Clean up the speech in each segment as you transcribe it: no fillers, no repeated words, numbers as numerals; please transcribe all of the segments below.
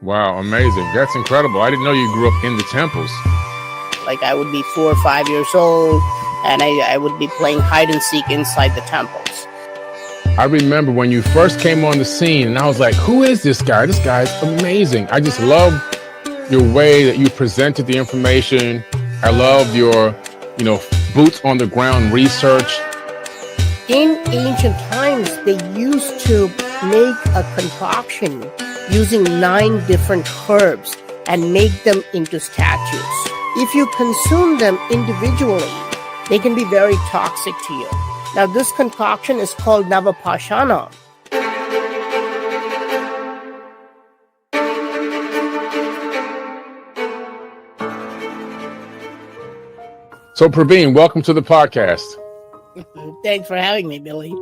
Wow, amazing. That's incredible. I didn't know you grew up in the temples. Like I would be 4 or 5 years old, and I would be playing hide and seek inside the temples. I remember when you first came on the scene, and I was like, who is this guy? This guy's amazing. I just love your way that you presented the information. I love your, boots on the ground research. In ancient times, they used to make a concoction using 9 different herbs and make them into statues. If you consume them individually, they can be very toxic to you. Now, this concoction is called Navapashana. So, Praveen, welcome to the podcast. Thanks for having me, Billy.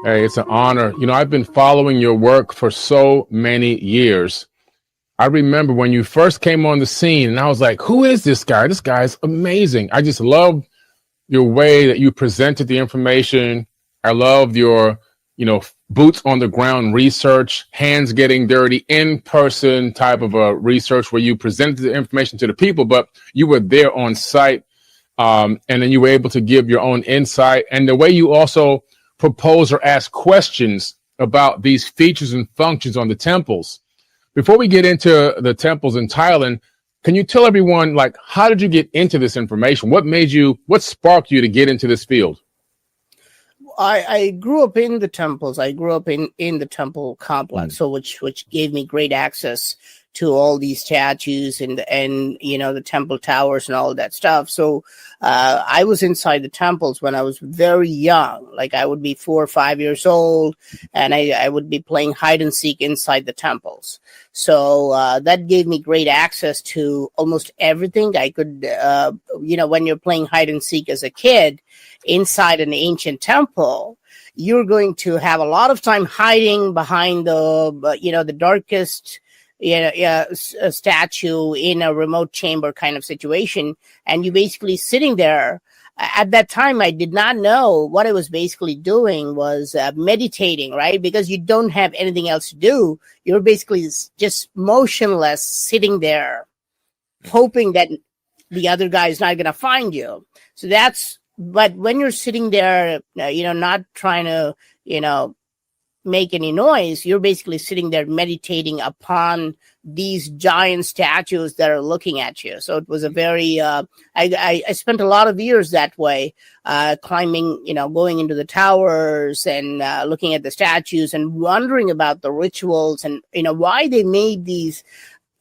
Hey, it's an honor. I've been following your work for so many years. I remember when you first came on the scene, and I was like, who is this guy? This guy's amazing. I just love your way that you presented the information. I love your, boots on the ground research, hands getting dirty, in-person type of a research where you presented the information to the people, but you were there on site. And then you were able to give your own insight, and the way you also propose or ask questions about these features and functions on the temples. Before we get into the temples in Thailand, can you tell everyone, how did you get into this information? What sparked you to get into this field? I grew up in the temples. I grew up in the temple complex, so which gave me great access to all these statues and the temple towers and all that stuff. So I was inside the temples when I was very young. Like I would be 4 or 5 years old, and I would be playing hide and seek inside the temples. So that gave me great access to almost everything I could. When you're playing hide and seek as a kid inside an ancient temple, you're going to have a lot of time hiding behind the darkest a statue in a remote chamber kind of situation, and you basically sitting there. At that time, I did not know what I was basically doing was meditating, right? Because you don't have anything else to do. You're basically just motionless, sitting there, hoping that the other guy is not going to find you. But when you're sitting there, not trying to, make any noise, you're basically sitting there meditating upon these giant statues that are looking at you. So it was a very I spent a lot of years that way, climbing, going into the towers and looking at the statues and wondering about the rituals and why they made these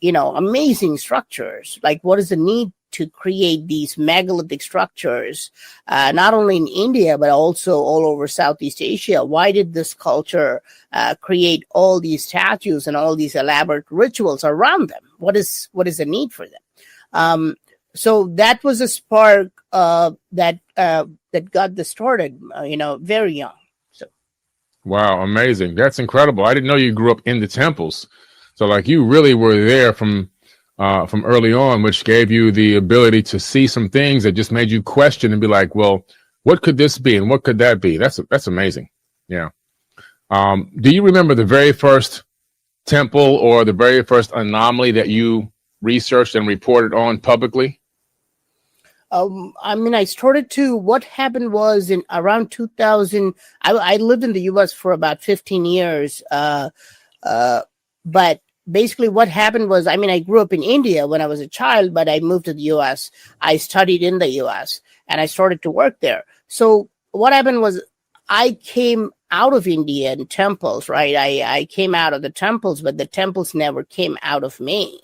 amazing structures. Like, what is the need to create these megalithic structures, not only in India, but also all over Southeast Asia? Why did this culture create all these statues and all these elaborate rituals around them? What is the need for them? So that was a spark that got this started, very young. So. Wow, amazing. That's incredible. I didn't know you grew up in the temples. So you really were there from early on, which gave you the ability to see some things that just made you question and be like, well, what could this be? And what could that be? That's amazing. Yeah. Do you remember the very first temple or the very first anomaly that you researched and reported on publicly? I started to, what happened was in around 2000, I lived in the US for about 15 years. But basically what happened was, I grew up in India when I was a child, but I moved to the US. I studied in the US and I started to work there. So what happened was I came out of Indian temples, right? I came out of the temples, but the temples never came out of me.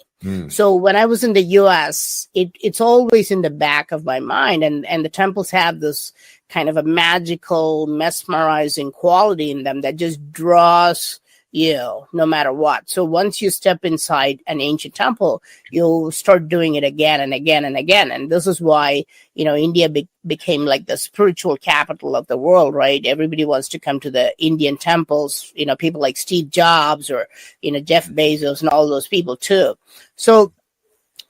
So when I was in the US, it's always in the back of my mind. And the temples have this kind of a magical, mesmerizing quality in them that just draws you no matter what. So once you step inside an ancient temple, you'll start doing it again and again and again. And this is why, India became like the spiritual capital of the world, right? Everybody wants to come to the Indian temples, people like Steve Jobs or, Jeff Bezos and all those people too. So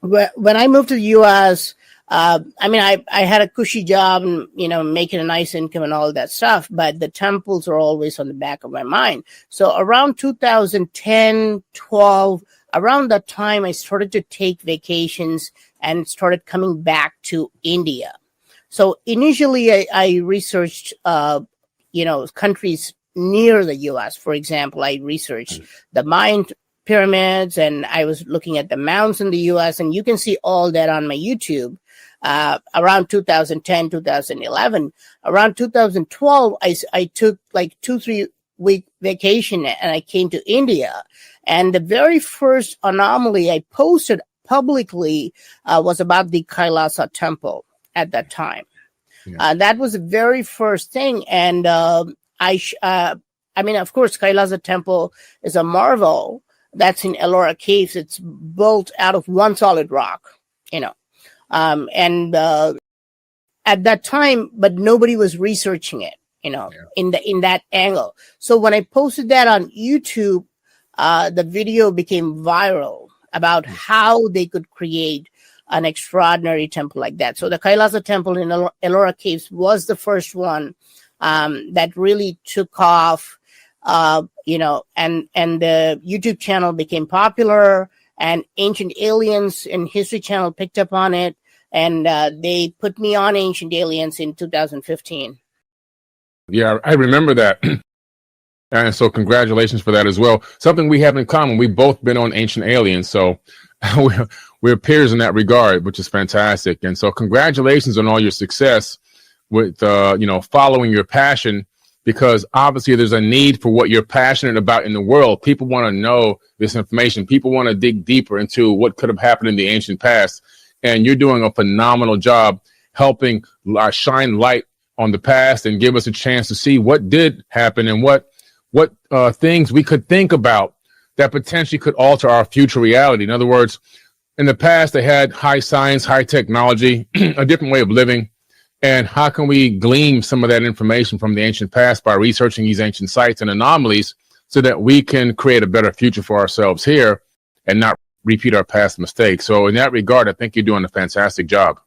when I moved to the US, I had a cushy job and, making a nice income and all that stuff, but the temples are always on the back of my mind. So around 2010, 12, around that time, I started to take vacations and started coming back to India. So initially, I researched, countries near the U.S. For example, I researched the Mayan pyramids, and I was looking at the mounds in the U.S., and you can see all that on my YouTube. Around 2010, 2011, around 2012, I took like 2-3 week vacation and I came to India. And the very first anomaly I posted publicly was about the Kailasa temple at that time. Yeah. That was the very first thing. And of course, Kailasa temple is a marvel that's in Ellora Caves. It's built out of one solid rock, at that time, but nobody was researching it, in that angle. So when I posted that on YouTube, the video became viral about how they could create an extraordinary temple like that. So the Kailasa temple in Ellora Caves was the first one that really took off, and the YouTube channel became popular, and Ancient Aliens and History Channel picked up on it. And they put me on Ancient Aliens in 2015. Yeah, I remember that. And so congratulations for that as well. Something we have in common. We've both been on Ancient Aliens. So we're peers in that regard, which is fantastic. And so congratulations on all your success with, following your passion, because obviously there's a need for what you're passionate about in the world. People want to know this information. People want to dig deeper into what could have happened in the ancient past. And you're doing a phenomenal job helping shine light on the past and give us a chance to see what did happen and what things we could think about that potentially could alter our future reality. In other words, in the past, they had high science, high technology, a different way of living. And how can we glean some of that information from the ancient past by researching these ancient sites and anomalies so that we can create a better future for ourselves here and not repeat our past mistakes? So in that regard, I think you're doing a fantastic job.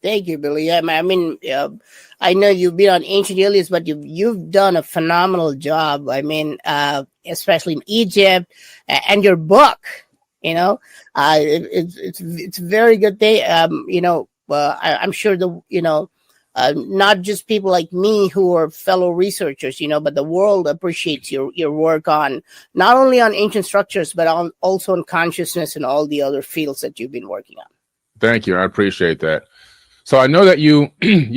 Thank you, Billy. I know you've been on Ancient Aliens, but you've done a phenomenal job. Especially in Egypt, and your book. It's very good thing. I'm sure not just people like me who are fellow researchers, but the world appreciates your work on not only on ancient structures, but also on consciousness and all the other fields that you've been working on. Thank you. I appreciate that. So I know that you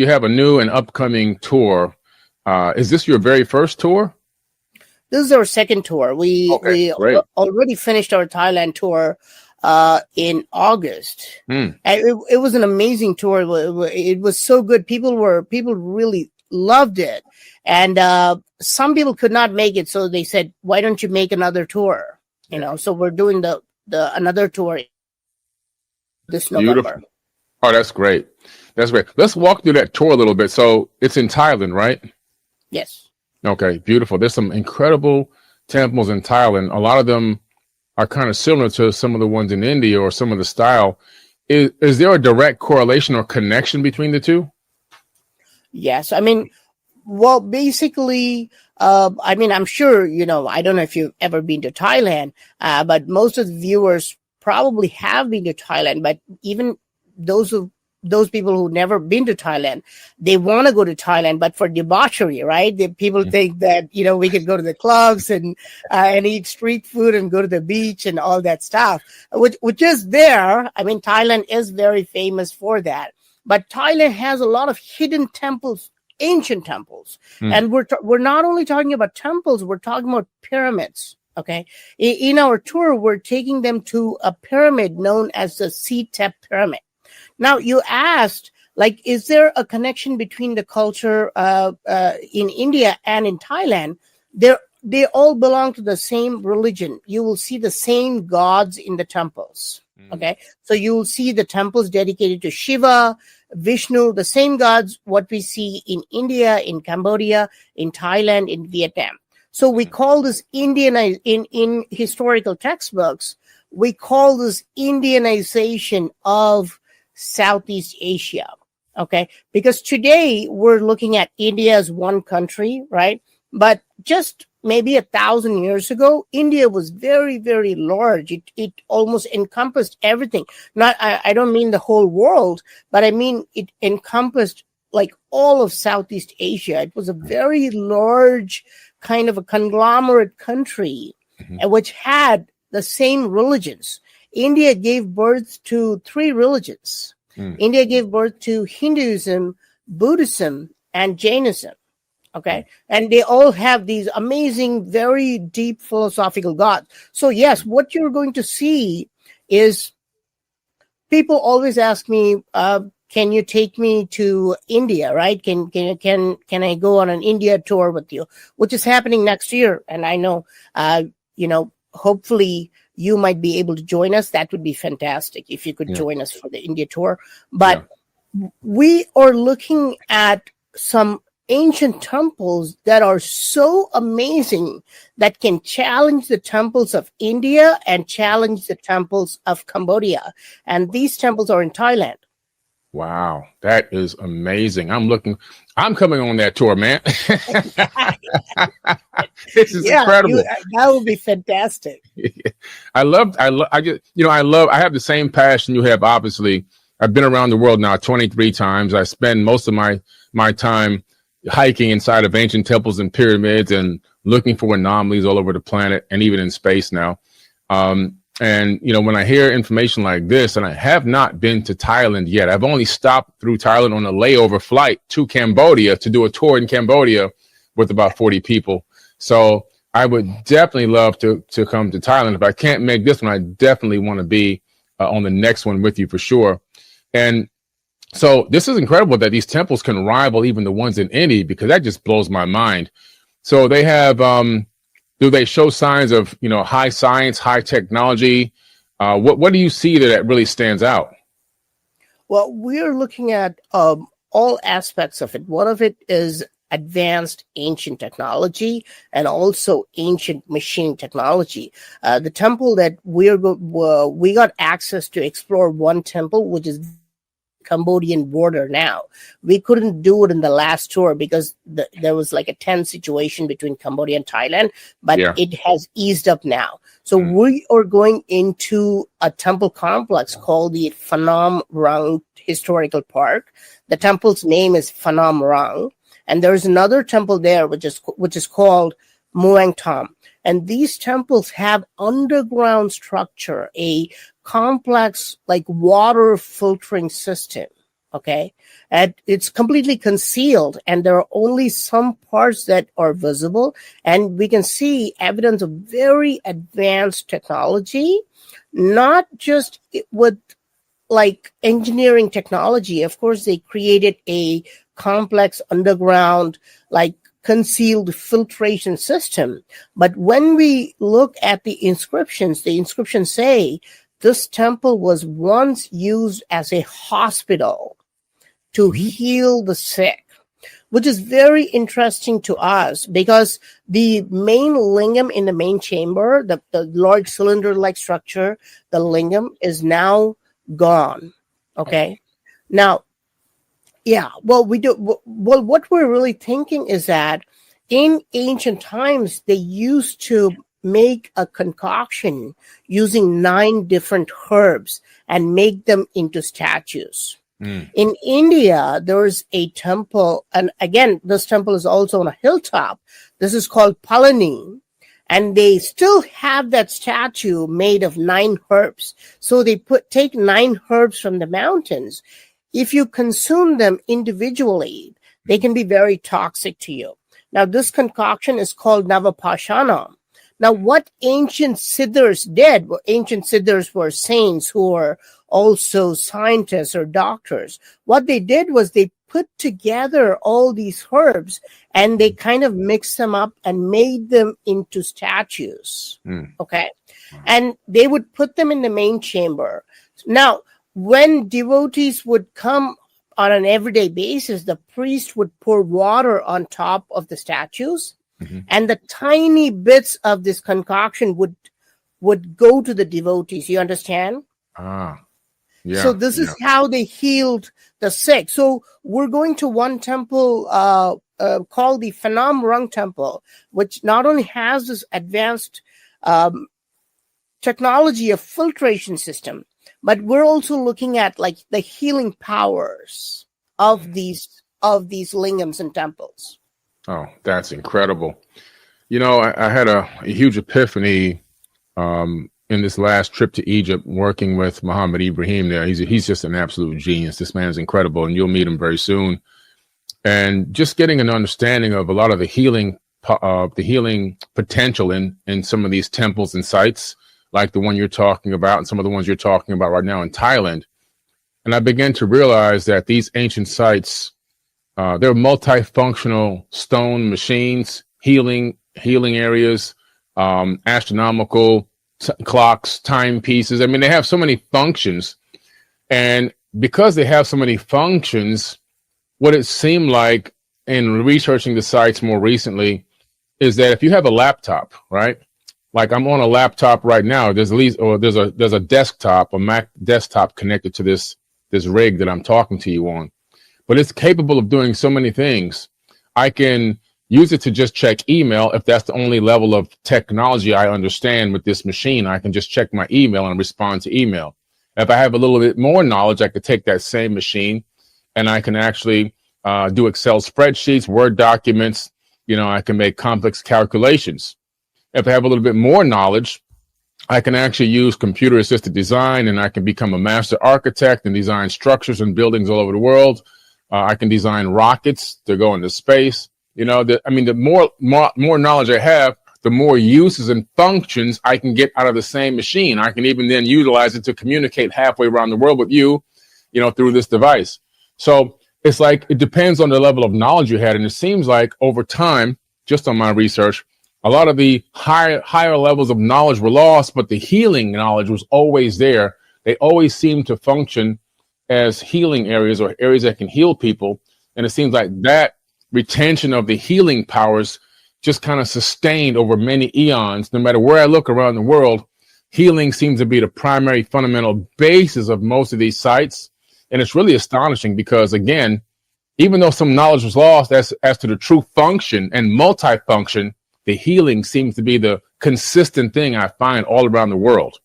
have a new and upcoming tour. Is this your very first tour? This is our second tour. We already finished our Thailand tour in August. And it was an amazing tour. It was so good. People really loved it. And some people could not make it, so they said, why don't you make another tour? So we're doing the another tour this November. Beautiful. Oh, that's great. That's great. Let's walk through that tour a little bit. So it's in Thailand, right? Yes. Okay, beautiful. There's some incredible temples in Thailand. A lot of them are kind of similar to some of the ones in India or some of the style. Is there a direct correlation or connection between the two? Yes. Basically, I'm sure, I don't know if you've ever been to Thailand, but most of the viewers probably have been to Thailand, but even those people who've never been to Thailand, they want to go to Thailand, but for debauchery, right? People think that, we could go to the clubs and eat street food and go to the beach and all that stuff, which is there. Thailand is very famous for that, but Thailand has a lot of hidden temples, ancient temples. And we're not only talking about temples, we're talking about pyramids. Okay. In our tour, we're taking them to a pyramid known as the Seatep Pyramid. Now, you asked, is there a connection between the culture in India and in Thailand? They all belong to the same religion. You will see the same gods in the temples. Okay, so you will see the temples dedicated to Shiva, Vishnu, the same gods what we see in India, in Cambodia, in Thailand, in Vietnam. So we call this in historical textbooks, we call this Indianization of Southeast Asia. Okay, because today we're looking at India as one country, right? But just maybe 1,000 years ago, India was very, very large. It almost encompassed everything. Not, I don't mean the whole world, but I mean it encompassed like all of Southeast Asia. It was a very large kind of a conglomerate country, which had the same religions. India gave birth to 3 religions. India gave birth to Hinduism, Buddhism, and Jainism. Okay. And they all have these amazing, very deep philosophical gods. So yes, what you're going to see is people always ask me, can you take me to India, right? Can I go on an India tour with you, which is happening next year? And I know, hopefully you might be able to join us. That would be fantastic if you could join us for the India tour. But we are looking at some ancient temples that are so amazing that can challenge the temples of India and challenge the temples of Cambodia. And these temples are in Thailand. Wow, that is amazing. I'm coming on that tour, man. This is incredible. That would be fantastic. I have the same passion you have, obviously. I've been around the world now 23 times. I spend most of my time hiking inside of ancient temples and pyramids and looking for anomalies all over the planet and even in space now. And, when I hear information like this, and I have not been to Thailand yet, I've only stopped through Thailand on a layover flight to Cambodia to do a tour in Cambodia with about 40 people. So I would definitely love to come to Thailand. If I can't make this one, I definitely want to be on the next one with you for sure. And so this is incredible that these temples can rival even the ones in India, because that just blows my mind. So they have, do they show signs of, high science, high technology? What do you see that really stands out? Well, we're looking at all aspects of it. One of it is advanced ancient technology and also ancient machine technology. The temple that we got access to explore, one temple, which is Cambodian border now. We couldn't do it in the last tour because there was like a tense situation between Cambodia and Thailand, but it has eased up now. So we are going into a temple complex called the Phnom Rang Historical Park. The temple's name is Phnom Rang, and there's another temple there which is called Muang Tham. And these temples have underground structure, a complex like water filtering system. Okay. And it's completely concealed, and there are only some parts that are visible, and we can see evidence of very advanced technology, not just with like engineering technology. Of course, they created a complex underground, like concealed filtration system. But when we look at the inscriptions say this temple was once used as a hospital to heal the sick, which is very interesting to us because the main lingam in the main chamber, the large cylinder-like structure, the lingam is now gone. Okay. Now, what we're really thinking is that in ancient times, they used to make a concoction using 9 different herbs and make them into statues. In India, there's a temple, and again, this temple is also on a hilltop. This is called Palani, and they still have that statue made of 9 herbs. So they take 9 herbs from the mountains. If you consume them individually, they can be very toxic to you. Now, this concoction is called Navapashana. Now, what ancient siddhars did, ancient siddhars were saints who were also scientists or doctors. What they did was they put together all these herbs and they kind of mixed them up and made them into statues. Okay. And they would put them in the main chamber. Now, when devotees would come on an everyday basis, the priest would pour water on top of the statues, and the tiny bits of this concoction would go to the devotees. You understand? So this is how they healed the sick. So we're going to one temple called the Phnom Rung Temple, which not only has this advanced technology of filtration system, but we're also looking at like the healing powers of these lingams and temples. Oh, that's incredible. You know, I had a huge epiphany in this last trip to Egypt, working with Muhammad Ibrahim there. He's just an absolute genius. This man is incredible, and you'll meet him very soon. And just getting an understanding of a lot of the healing potential in some of these temples and sites, like the one you're talking about, and some of the ones you're talking about right now in Thailand. And I began to realize that these ancient sites, they're multifunctional stone machines, healing areas, astronomical clocks, timepieces. I mean, they have so many functions. And because they have so many functions, what it seemed like in researching the sites more recently is that if you have a laptop, right? Like I'm on a laptop right now, there's a desktop, a Mac desktop connected to this rig that I'm talking to you on. But it's capable of doing so many things. I can use it to just check email. If that's the only level of technology I understand with this machine, I can just check my email and respond to email. If I have a little bit more knowledge, I could take that same machine and I can actually do Excel spreadsheets, Word documents. You know, I can make complex calculations. If I have a little bit more knowledge, I can actually use computer assisted design, and I can become a master architect and design structures and buildings all over the world. I can design rockets to go into space. You know, the more knowledge I have, the more uses and functions I can get out of the same machine. I can even then utilize it to communicate halfway around the world with you, you know, through this device. So it's like, it depends on the level of knowledge you had. And it seems like over time, just on my research, a lot of the higher levels of knowledge were lost, but the healing knowledge was always there. They always seem to function as healing areas or areas that can heal people. And it seems like that retention of the healing powers just kind of sustained over many eons. No matter where I look around the world, healing seems to be the primary fundamental basis of most of these sites. And it's really astonishing because, again, even though some knowledge was lost as to the true function and multifunction, the healing seems to be the consistent thing I find all around the world.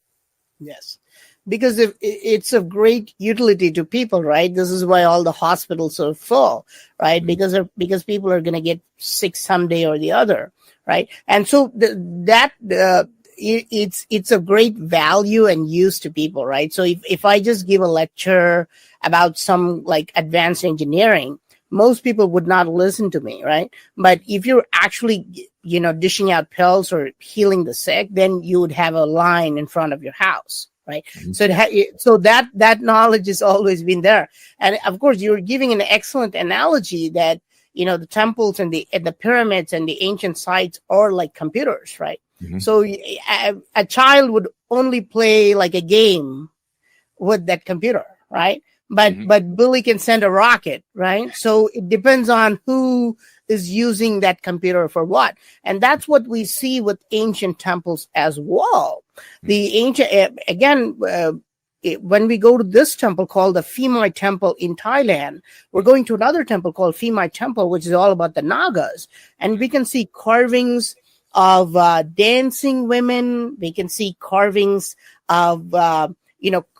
Yes, because it's of great utility to people, right? This is why all the hospitals are full, right? Because people are going to get sick someday or the other, right? And so it's of great value and use to people, right? So if I just give a lecture about some like advanced engineering, most people would not listen to me, right? But if you're actually, you know, dishing out pills or healing the sick, then you would have a line in front of your house, right? Mm-hmm. So that knowledge has always been there. And of course, you're giving an excellent analogy that, you know, the temples and the pyramids and the ancient sites are like computers, right? Mm-hmm. So a child would only play like a game with that computer, right? But Billy can send a rocket, right? So it depends on who is using that computer for what. And that's what we see with ancient temples as well. The ancient, again, when we go to this temple called the Phimai Temple in Thailand, we're going to another temple called Phimai Temple, which is all about the Nagas. And we can see carvings of dancing women. We can see carvings of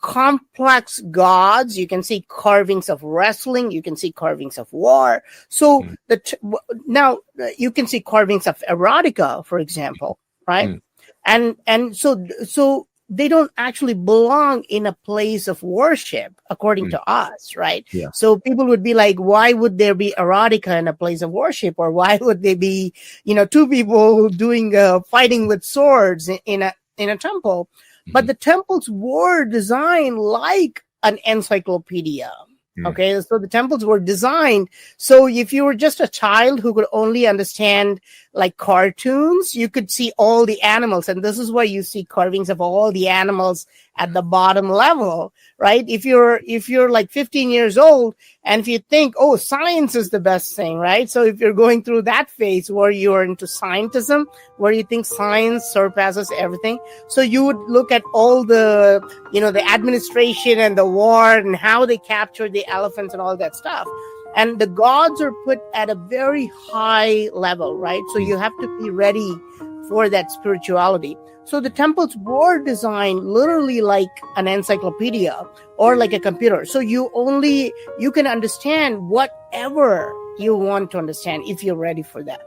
complex gods. You can see carvings of wrestling. You can see carvings of war. So now you can see carvings of erotica, for example, right? And so they don't actually belong in a place of worship, according to us, right? Yeah. So people would be like, why would there be erotica in a place of worship? Or why would there be, two people doing fighting with swords in a temple? But the temples were designed like an encyclopedia. Okay, so the temples were designed. So if you were just a child who could only understand like cartoons, you could see all the animals. And this is why you see carvings of all the animals at the bottom level, right? If you're like 15 years old, and if you think, oh, science is the best thing, right? So if you're going through that phase where you're into scientism, where you think science surpasses everything, so you would look at all the, the administration and the war and how they captured the elephants and all that stuff. And the gods are put at a very high level, right? So you have to be ready for that spirituality. So the temples were designed literally like an encyclopedia or like a computer. So you can understand whatever you want to understand if you're ready for that.